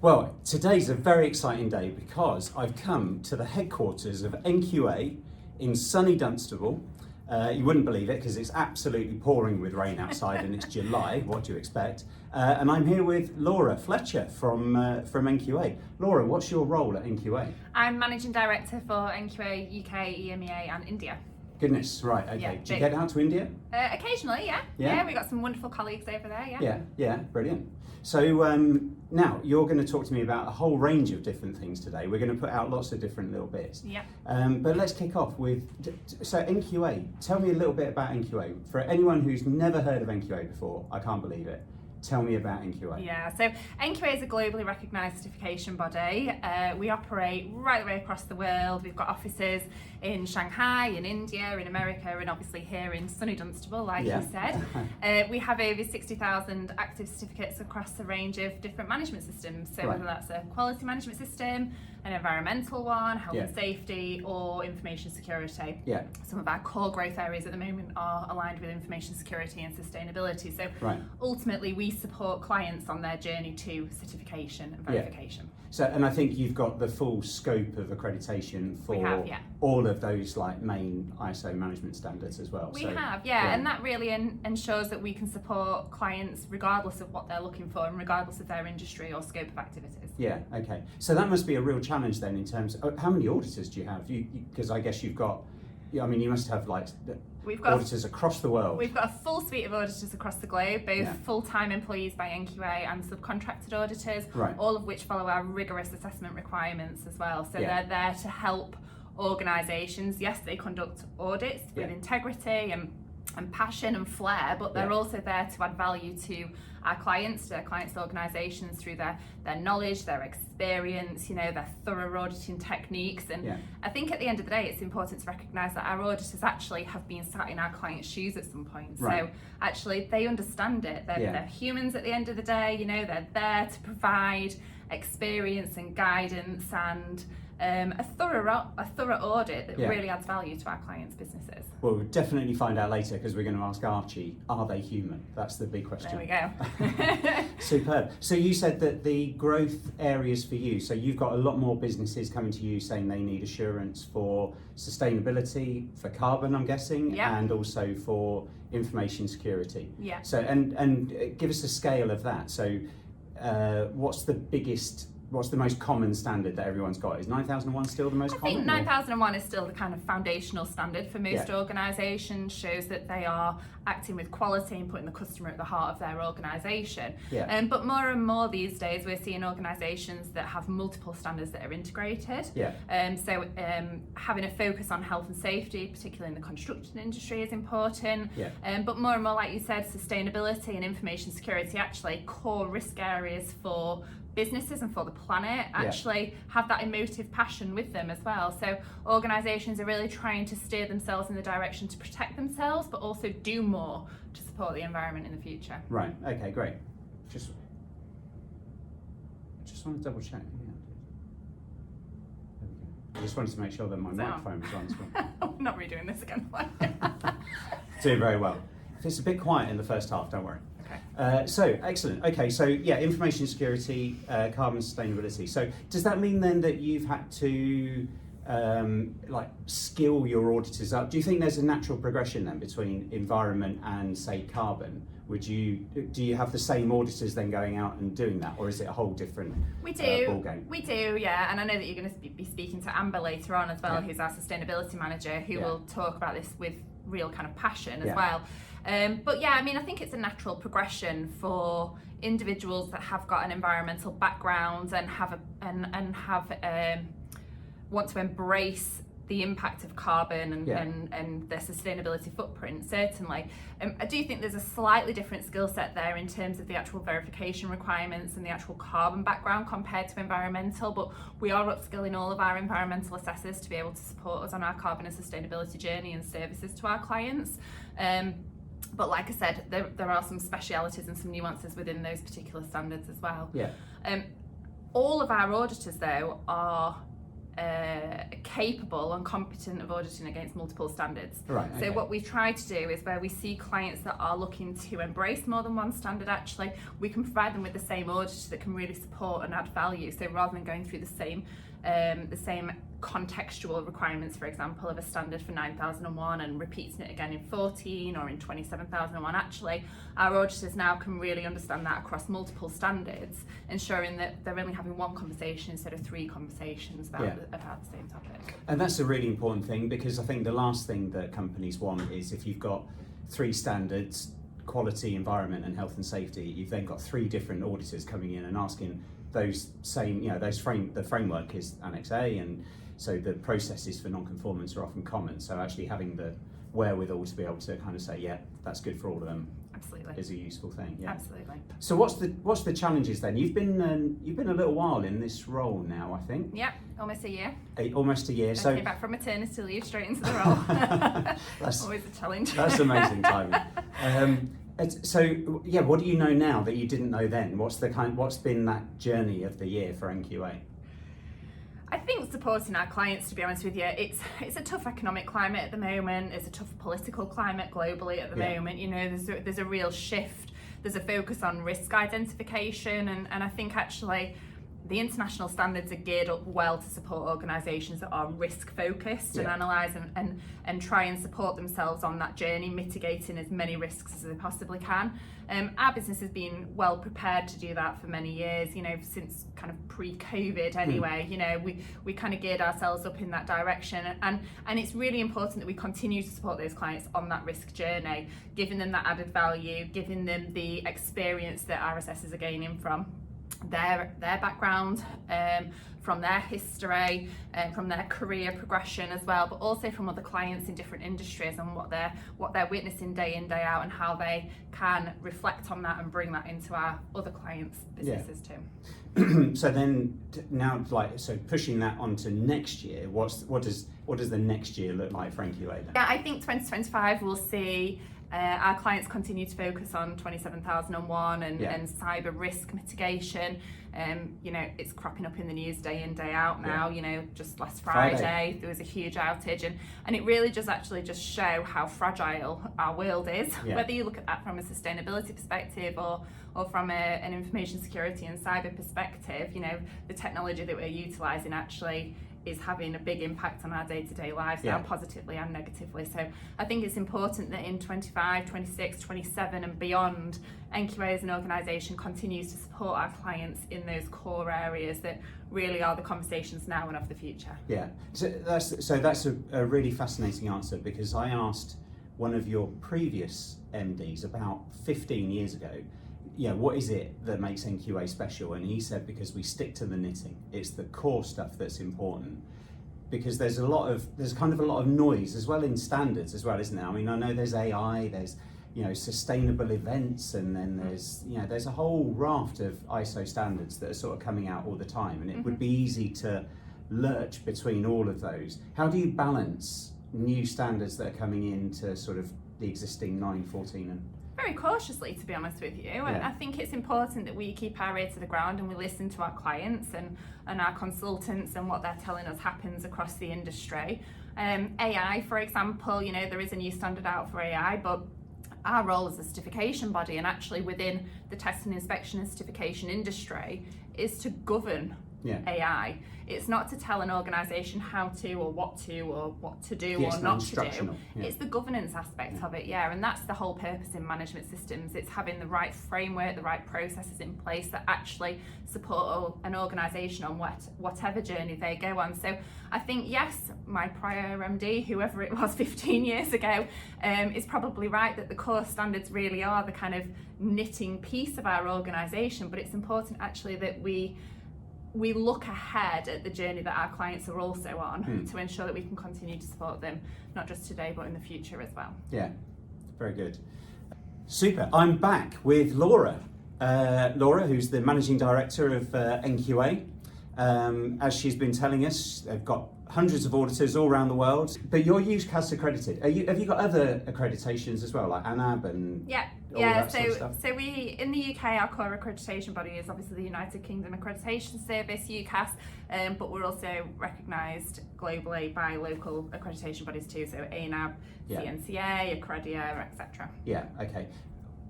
Well, today's a very exciting day because I've come to the headquarters of NQA in sunny Dunstable. You wouldn't believe it because it's absolutely pouring with rain outside and it's July, what do you expect? And I'm here with Laura Fletcher from NQA. Laura, what's your role at NQA? I'm Managing Director for NQA UK, EMEA and India. Goodness, right, okay. Yeah, do you get out to India? Occasionally, yeah. Yeah? We've got some wonderful colleagues over there, yeah. Yeah, brilliant. So now you're going to talk to me about a whole range of different things today. We're going to put out lots of different little bits. Yeah. But let's kick off with, so NQA, tell me a little bit about NQA. For anyone who's never heard of NQA before, I can't believe it. Tell me about NQA. Yeah, so NQA is a globally recognised certification body. We operate right the way across the world. We've got offices in Shanghai, in India, in America, and obviously here in sunny Dunstable, like you said. We have over 60,000 active certificates across a range of different management systems. So whether that's a quality management system, an environmental one, health and safety, or information security. Yeah. Some of our core growth areas at the moment are aligned with information security and sustainability. So ultimately we support clients on their journey to certification and verification. So, and I think you've got the full scope of accreditation for all of those like main ISO management standards as well. We have, and that really ensures that we can support clients regardless of what they're looking for and regardless of their industry or scope of activities. Yeah, okay. So that must be a real challenge then in terms of, how many auditors do you have? Because I guess you've got, I mean, you must have like auditors across the world. We've got a full suite of auditors across the globe, both full-time employees by NQA and subcontracted auditors, all of which follow our rigorous assessment requirements as well. So they're there to help organisations. Yes, they conduct audits with integrity and passion and flair, but they're also there to add value to our clients, to their clients' organisations through their knowledge, their experience, their thorough auditing techniques. And I think at the end of the day, it's important to recognise that our auditors actually have been sat in our clients' shoes at some point. So actually they understand it. They're humans at the end of the day, they're there to provide experience and guidance and a thorough audit that really adds value to our clients' businesses. Well, we'll definitely find out later because we're going to ask Archie, are they human? That's the big question. There we go. Superb. So you said that the growth areas for you, so you've got a lot more businesses coming to you saying they need assurance for sustainability, for carbon, I'm guessing, and also for information security. Yeah. So, and give us a scale of that. So what's the most common standard that everyone's got? Is 9001 still the most common? I think 9001 is still the kind of foundational standard for most organisations, shows that they are acting with quality and putting the customer at the heart of their organisation. But more and more these days we're seeing organisations that have multiple standards that are integrated. So having a focus on health and safety, particularly in the construction industry, is important. But more and more, like you said, sustainability and information security, actually core risk areas for businesses and for the planet, actually have that emotive passion with them as well. So organisations are really trying to steer themselves in the direction to protect themselves, but also do more to support the environment in the future. Right, okay, great. Just want to double check. I just wanted to make sure that my microphone was on as well. I'm not redoing this again. Doing very well. If it's a bit quiet in the first half, don't worry. So excellent. Okay, so information security, carbon sustainability. So does that mean then that you've had to skill your auditors up? Do you think there's a natural progression then between environment and say carbon? Do you have the same auditors then going out and doing that, or is it a whole different ballgame? We do, and I know that you're going to be speaking to Amber later on as well, who's our sustainability manager, who will talk about this with real kind of passion as well. But I mean, I think it's a natural progression for individuals that have got an environmental background and want to embrace the impact of carbon and their sustainability footprint, certainly. I do think there's a slightly different skill set there in terms of the actual verification requirements and the actual carbon background compared to environmental, but we are upskilling all of our environmental assessors to be able to support us on our carbon and sustainability journey and services to our clients. But like I said, there are some specialities and some nuances within those particular standards as well. All of our auditors, though, are capable and competent of auditing against multiple standards. Right, okay. So what we try to do is where we see clients that are looking to embrace more than one standard, actually, we can provide them with the same auditor that can really support and add value. So rather than going through the same contextual requirements, for example, of a standard for 9001 and repeating it again in 14 or in 27001, actually our auditors now can really understand that across multiple standards, ensuring that they're only having one conversation instead of three conversations about the same topic. And that's a really important thing, because I think the last thing that companies want is, if you've got three standards, quality, environment and health and safety, you've then got three different auditors coming in and asking those same, the framework is Annex A, and so the processes for non-conformance are often common. So actually having the wherewithal to be able to kind of say, yeah, that's good for all of them. Absolutely. Is a useful thing. Yeah. Absolutely. So what's the challenges then? You've been a little while in this role now, I think. Yeah, almost a year. Almost a year. I came back from maternity leave straight into the role. That's always a challenge. That's amazing timing. So yeah, what do you know now that you didn't know then? What's been that journey of the year for NQA? I think supporting our clients, to be honest with you, it's a tough economic climate at the moment. It's a tough political climate globally at the moment. There's a real shift. There's a focus on risk identification, and I think actually the international standards are geared up well to support organisations that are risk focused and analyse and try and support themselves on that journey, mitigating as many risks as they possibly can. Our business has been well prepared to do that for many years, since kind of pre-COVID anyway. We kind of geared ourselves up in that direction, and it's really important that we continue to support those clients on that risk journey, giving them that added value, giving them the experience that our assessors are gaining from their background, from their history, from their career progression as well, but also from other clients in different industries and what they're witnessing day in, day out, and how they can reflect on that and bring that into our other clients' businesses too. So then now, pushing that onto next year, what does the next year look like for NQA then? Yeah, I think 2025 we'll see our clients continue to focus on 27001 and cyber risk mitigation. It's cropping up in the news day in, day out now. Just last Friday there was a huge outage, and it really does actually just show how fragile our world is, whether you look at that from a sustainability perspective or from an information security and cyber perspective. The technology that we're utilising actually is having a big impact on our day-to-day lives now, positively and negatively. So I think it's important that in 25, 26, 27 and beyond, NQA as an organisation continues to support our clients in those core areas that really are the conversations now and of the future. Yeah, so that's a really fascinating answer, because I asked one of your previous MDs about 15 years ago, what is it that makes NQA special? And he said, because we stick to the knitting. It's the core stuff that's important. Because there's kind of a lot of noise as well in standards as well, isn't there? I mean, I know there's AI, there's sustainable events, and then there's a whole raft of ISO standards that are sort of coming out all the time, and it would be easy to lurch between all of those. How do you balance new standards that are coming into sort of the existing 9, 14 and... Very cautiously, to be honest with you. And I think it's important that we keep our ear to the ground and we listen to our clients and our consultants and what they're telling us happens across the industry. AI, for example, there is a new standard out for AI, but our role as a certification body, and actually within the testing, inspection and certification industry, is to govern AI. It's not to tell an organisation how to or what to do or not to do. It's the governance aspect of it, and that's the whole purpose in management systems. It's having the right framework, the right processes in place that actually support an organisation on whatever journey they go on. So I think, yes, my prior MD, whoever it was 15 years ago, is probably right that the core standards really are the kind of knitting piece of our organisation, but it's important actually that we look ahead at the journey that our clients are also on to ensure that we can continue to support them, not just today, but in the future as well. Yeah, very good. Super. I'm back with Laura. Laura, who's the Managing Director of NQA. As she's been telling us, they've got hundreds of auditors all around the world, but you're UCAS accredited. Have you got other accreditations as well, like ANAB and all that sort of stuff? So we, in the UK, our core accreditation body is obviously the United Kingdom Accreditation Service, UCAS, but we're also recognised globally by local accreditation bodies too, so ANAB, CNCA, Accredia, etc. Yeah, okay.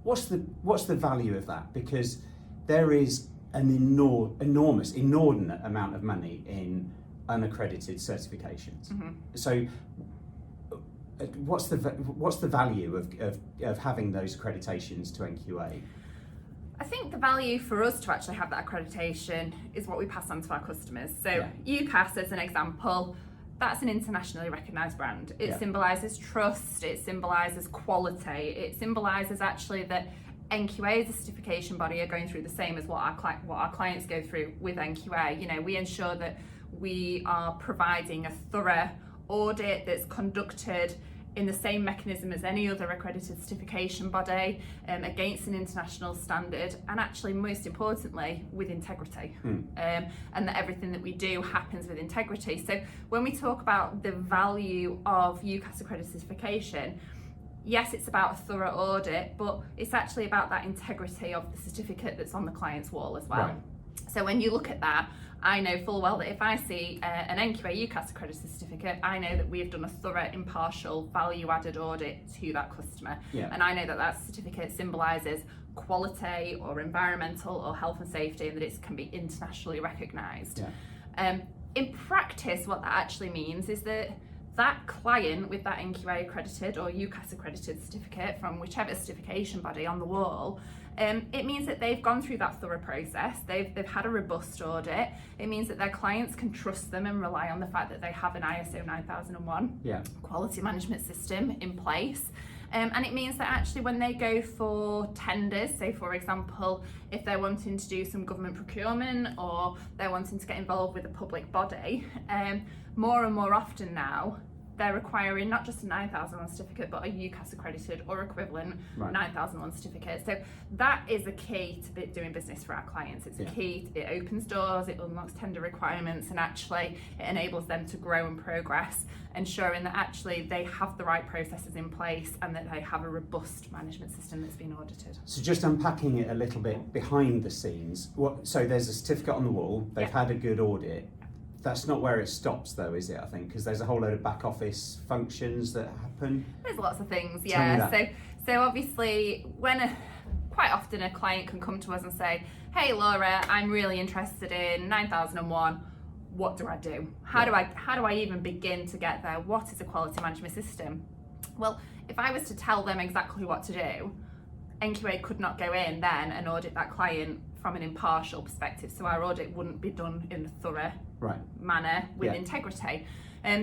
What's the value of that? Because there is an enormous, inordinate amount of money in unaccredited certifications. Mm-hmm. So what's the value of having those accreditations to NQA? I think the value for us to actually have that accreditation is what we pass on to our customers. So UCAS, as an example, that's an internationally recognised brand. It symbolises trust, it symbolises quality, it symbolises actually that NQA as a certification body are going through the same as what our clients go through with NQA. You know, we ensure that we are providing a thorough audit that's conducted in the same mechanism as any other accredited certification body, against an international standard, and actually most importantly with integrity, and that everything that we do happens with integrity. So when we talk about the value of UCAS accredited certification, yes, it's about a thorough audit, but it's actually about that integrity of the certificate that's on the client's wall as well. Right. So when you look at that, I know full well that if I see an NQA UCAS accredited certificate, I know that we have done a thorough, impartial, value-added audit to that customer. Yeah. And I know that that certificate symbolises quality or environmental or health and safety, and that it can be internationally recognised. Yeah. In practice, what that actually means is that that client with that NQA accredited or UCAS accredited certificate from whichever certification body on the wall, it means that they've gone through that thorough process, they've had a robust audit. It means that their clients can trust them and rely on the fact that they have an ISO 9001 quality management system in place. And it means that actually when they go for tenders, say for example, if they're wanting to do some government procurement or they're wanting to get involved with a public body, more and more often now, they're requiring not just a 9001 certificate, but a UCAS accredited or equivalent 9001 certificate. So that is a key to doing business for our clients. It's a key, it opens doors, it unlocks tender requirements, and actually it enables them to grow and progress, ensuring that actually they have the right processes in place and that they have a robust management system that's been audited. So just unpacking it a little bit behind the scenes, so there's a certificate on the wall, they've had a good audit. That's not where it stops though, is it, I think? Because there's a whole load of back office functions that happen. There's lots of things, yeah. So obviously quite often a client can come to us and say, hey Laura, I'm really interested in 9001. What do I do? How do I even begin to get there? What is a quality management system? Well, if I was to tell them exactly what to do, NQA could not go in then and audit that client from an impartial perspective. So our audit wouldn't be done in a thorough manner with integrity.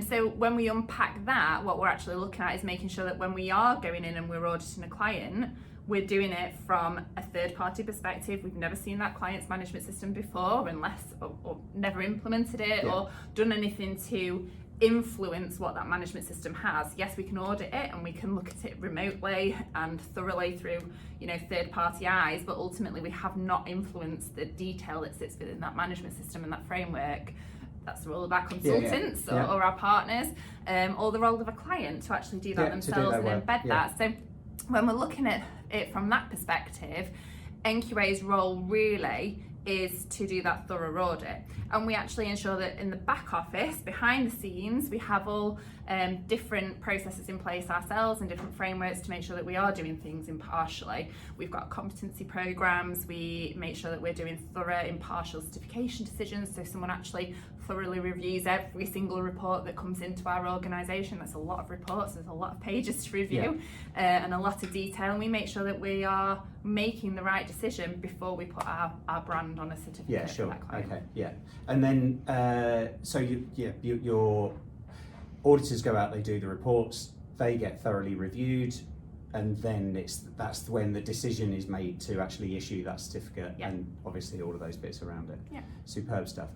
So when we unpack that, what we're actually looking at is making sure that when we are going in and we're auditing a client, we're doing it from a third party perspective. We've never seen that client's management system before, or never implemented it or done anything to influence what that management system has. Yes, we can audit it and we can look at it remotely and thoroughly through, third party eyes, but ultimately we have not influenced the detail that sits within that management system and that framework. That's the role of our consultants or our partners, or the role of a client to actually do that themselves and embed that. So when we're looking at it from that perspective, NQA's role really is to do that thorough audit, and we actually ensure that in the back office, behind the scenes, we have all different processes in place ourselves and different frameworks to make sure that we are doing things impartially. We've got competency programs, we make sure that we're doing thorough impartial certification decisions, so someone actually thoroughly reviews every single report that comes into our organisation. That's a lot of reports, there's a lot of pages to review, and a lot of detail, and we make sure that we are making the right decision before we put our brand on a certificate for that client. Okay, and then so your auditors go out, they do the reports, they get thoroughly reviewed, and then that's when the decision is made to actually issue that certificate, and obviously all of those bits around it. Superb stuff.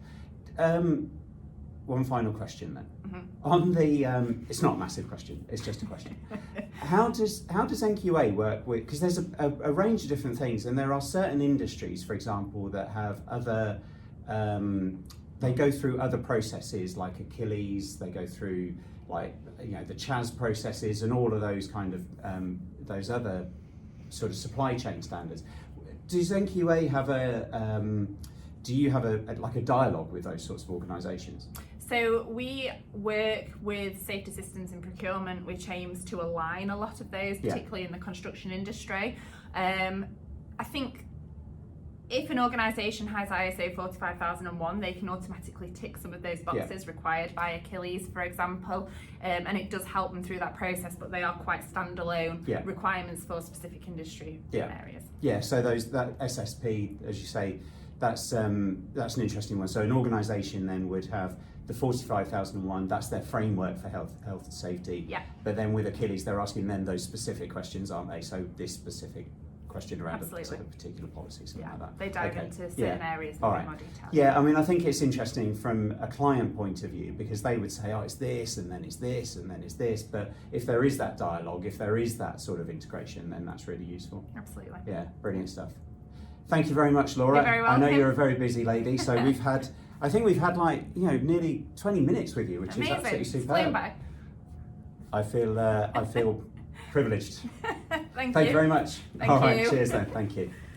One final question then. On the it's not a massive question, it's just a question. How does NQA work with, because there's a range of different things, and there are certain industries, for example, that have other they go through other processes like Achilles, they go through like, you know, the CHAS processes and all of those kind of, those other sort of supply chain standards. Does NQA have do you have like a dialogue with those sorts of organisations? So we work with safety systems in procurement, which aims to align a lot of those, particularly in the construction industry. I think if an organisation has ISO 45001, they can automatically tick some of those boxes required by Achilles, for example, and it does help them through that process, but they are quite standalone requirements for specific industry areas. Yeah, so that SSP, as you say, that's an interesting one. So an organisation then would have the 45001, that's their framework for health and safety. Yeah. But then with Achilles, they're asking then those specific questions, aren't they? So this specific question around a particular policy, something like that. They dive into certain areas in more detail. Yeah, I mean, I think it's interesting from a client point of view, because they would say, oh, it's this, and then it's this, and then it's this. But if there is that dialogue, if there is that sort of integration, then that's really useful. Absolutely. Yeah, brilliant stuff. Thank you very much, Laura. You're very welcome. I know you're a very busy lady, so I think we've had like, you know, nearly 20 minutes with you, which is absolutely superb. I feel privileged. Thank you very much. Thank All right, you. cheers then. Thank you.